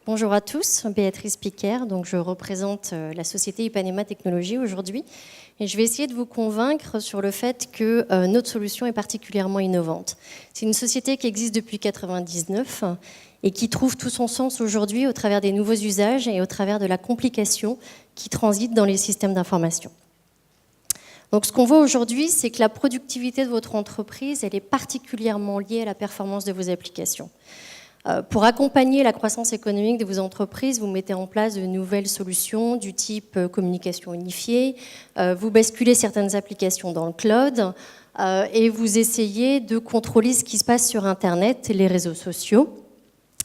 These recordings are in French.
Bonjour à tous, Béatrice Piquer, donc je représente la société Ipanema Technologies aujourd'hui et je vais essayer de vous convaincre sur le fait que notre solution est particulièrement innovante. C'est une société qui existe depuis 1999 et qui trouve tout son sens aujourd'hui au travers des nouveaux usages et au travers de la complication qui transite dans les systèmes d'information. Donc ce qu'on voit aujourd'hui, c'est que la productivité de votre entreprise, elle est particulièrement liée à la performance de vos applications. Pour accompagner la croissance économique de vos entreprises, vous mettez en place de nouvelles solutions du type communication unifiée, vous basculez certaines applications dans le cloud et vous essayez de contrôler ce qui se passe sur Internet et les réseaux sociaux.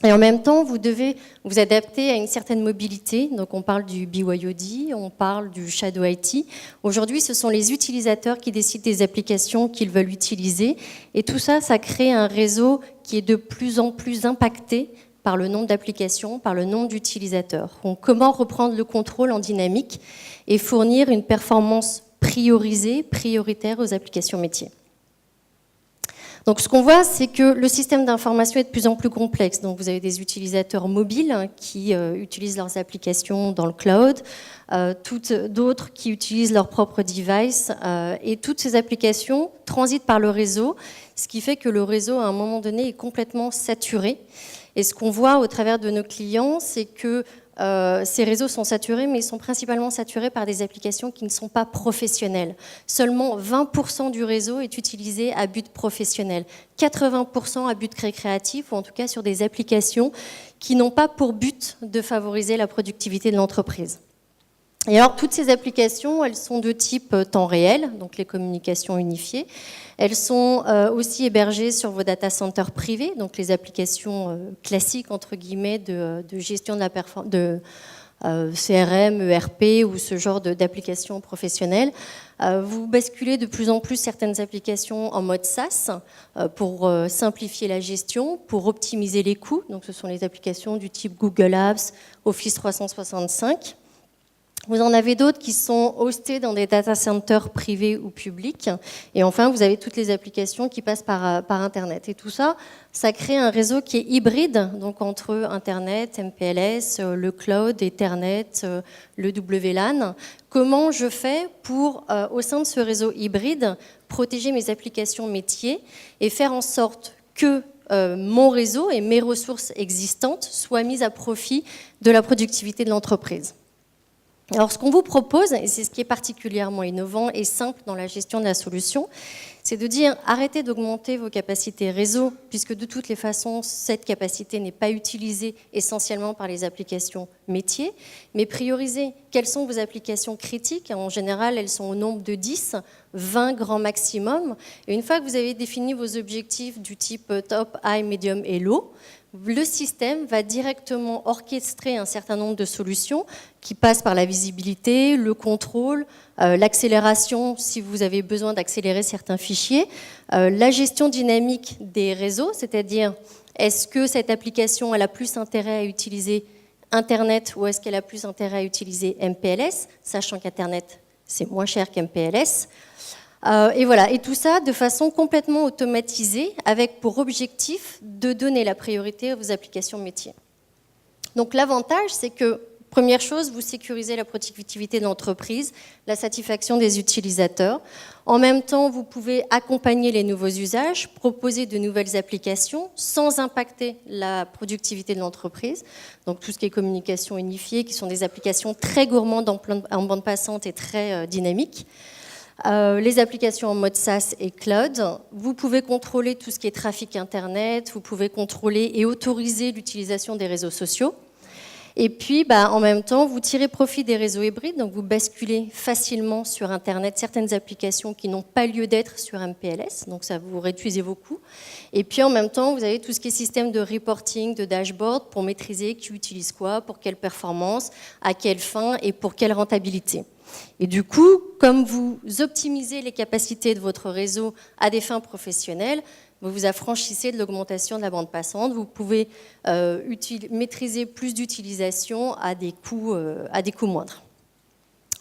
Et en même temps, vous devez vous adapter à une certaine mobilité. Donc on parle du BYOD, on parle du Shadow IT. Aujourd'hui, ce sont les utilisateurs qui décident des applications qu'ils veulent utiliser. Et tout ça, ça crée un réseau qui est de plus en plus impacté par le nombre d'applications, par le nombre d'utilisateurs. Donc comment reprendre le contrôle en dynamique et fournir une performance priorisée, prioritaire aux applications métiers. Donc ce qu'on voit, c'est que le système d'information est de plus en plus complexe. Donc vous avez des utilisateurs mobiles qui utilisent leurs applications dans le cloud, d'autres qui utilisent leurs propres devices, et toutes ces applications transitent par le réseau, ce qui fait que le réseau, à un moment donné, est complètement saturé. Et ce qu'on voit au travers de nos clients, c'est que ces réseaux sont saturés, mais ils sont principalement saturés par des applications qui ne sont pas professionnelles. Seulement 20% du réseau est utilisé à but professionnel, 80% à but récréatif, ou en tout cas sur des applications qui n'ont pas pour but de favoriser la productivité de l'entreprise. Et alors, toutes ces applications, elles sont de type temps réel, donc les communications unifiées. Elles sont aussi hébergées sur vos data centers privés, donc les applications classiques, entre guillemets, de gestion de la performance, de CRM, ERP ou ce genre d'applications professionnelles. Vous basculez de plus en plus certaines applications en mode SaaS pour simplifier la gestion, pour optimiser les coûts. Donc, ce sont les applications du type Google Apps, Office 365. Vous en avez d'autres qui sont hostées dans des data centers privés ou publics. Et enfin, vous avez toutes les applications qui passent par Internet. Et tout ça, ça crée un réseau qui est hybride, donc entre Internet, MPLS, le cloud, Ethernet, le WLAN. Comment je fais pour, au sein de ce réseau hybride, protéger mes applications métiers et faire en sorte que mon réseau et mes ressources existantes soient mises à profit de la productivité de l'entreprise. Alors, ce qu'on vous propose, et c'est ce qui est particulièrement innovant et simple dans la gestion de la solution, c'est de dire arrêtez d'augmenter vos capacités réseau, puisque de toutes les façons, cette capacité n'est pas utilisée essentiellement par les applications métiers, mais priorisez quelles sont vos applications critiques. En général, elles sont au nombre de 10, 20 grand maximum. Et une fois que vous avez défini vos objectifs du type top, high, medium et low, le système va directement orchestrer un certain nombre de solutions qui passent par la visibilité, le contrôle, l'accélération si vous avez besoin d'accélérer certains fichiers, la gestion dynamique des réseaux, c'est-à-dire est-ce que cette application elle a plus intérêt à utiliser Internet ou est-ce qu'elle a plus intérêt à utiliser MPLS, sachant qu'Internet c'est moins cher qu'MPLS. Et voilà, et tout ça de façon complètement automatisée, avec pour objectif de donner la priorité à vos applications métiers. Donc l'avantage, c'est que, première chose, vous sécurisez la productivité de l'entreprise, la satisfaction des utilisateurs. En même temps, vous pouvez accompagner les nouveaux usages, proposer de nouvelles applications sans impacter la productivité de l'entreprise. Donc tout ce qui est communication unifiée, qui sont des applications très gourmandes en bande passante et très dynamiques. Les applications en mode SaaS et cloud. Vous pouvez contrôler tout ce qui est trafic Internet, vous pouvez contrôler et autoriser l'utilisation des réseaux sociaux. Et puis, en même temps, vous tirez profit des réseaux hybrides, donc vous basculez facilement sur Internet certaines applications qui n'ont pas lieu d'être sur MPLS, donc ça vous réduisez vos coûts. Et puis, en même temps, vous avez tout ce qui est système de reporting, de dashboard pour maîtriser qui utilise quoi, pour quelle performance, à quelle fin et pour quelle rentabilité. Et du coup, comme vous optimisez les capacités de votre réseau à des fins professionnelles, vous vous affranchissez de l'augmentation de la bande passante, vous pouvez maîtriser plus d'utilisation à des coûts moindres.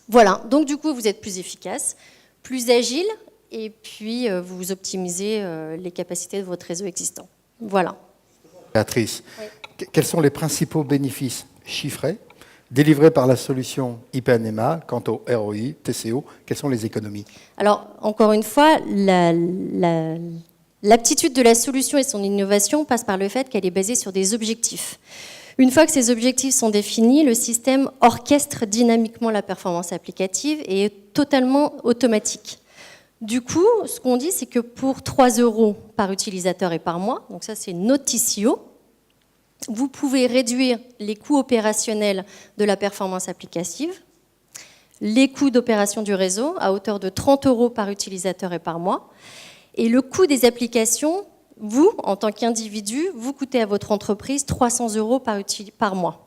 Voilà, donc du coup, vous êtes plus efficace, plus agile, et puis vous optimisez les capacités de votre réseau existant. Voilà. Béatrice, oui. Quels sont les principaux bénéfices chiffrés délivrés par la solution IPANEMA quant au ROI, TCO? Quelles sont les économies? Alors, encore une fois, l'aptitude de la solution et son innovation passe par le fait qu'elle est basée sur des objectifs. Une fois que ces objectifs sont définis, le système orchestre dynamiquement la performance applicative et est totalement automatique. Du coup, ce qu'on dit, c'est que pour 3 € par utilisateur et par mois, donc ça c'est notre TCO, vous pouvez réduire les coûts opérationnels de la performance applicative, les coûts d'opération du réseau à hauteur de 30 € par utilisateur et par mois, et le coût des applications, vous, en tant qu'individu, vous coûtez à votre entreprise 300 € par mois.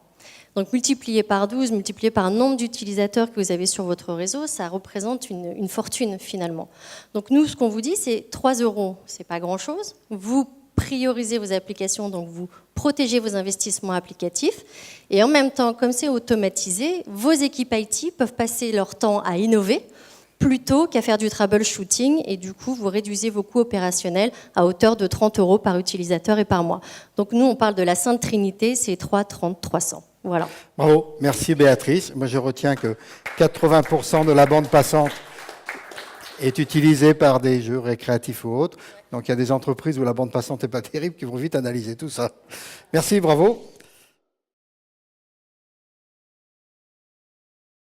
Donc multiplié par 12, multiplié par le nombre d'utilisateurs que vous avez sur votre réseau, ça représente une fortune finalement. Donc nous, ce qu'on vous dit, c'est 3 €, c'est pas grand-chose. Vous priorisez vos applications, donc vous protégez vos investissements applicatifs. Et en même temps, comme c'est automatisé, vos équipes IT peuvent passer leur temps à innover plutôt qu'à faire du troubleshooting, et du coup, vous réduisez vos coûts opérationnels à hauteur de 30 € par utilisateur et par mois. Donc nous, on parle de la Sainte Trinité, c'est 3, 30, 300. Voilà. Bravo, merci Béatrice. Moi, je retiens que 80% de la bande passante est utilisée par des jeux récréatifs ou autres. Donc il y a des entreprises où la bande passante n'est pas terrible qui vont vite analyser tout ça. Merci, bravo.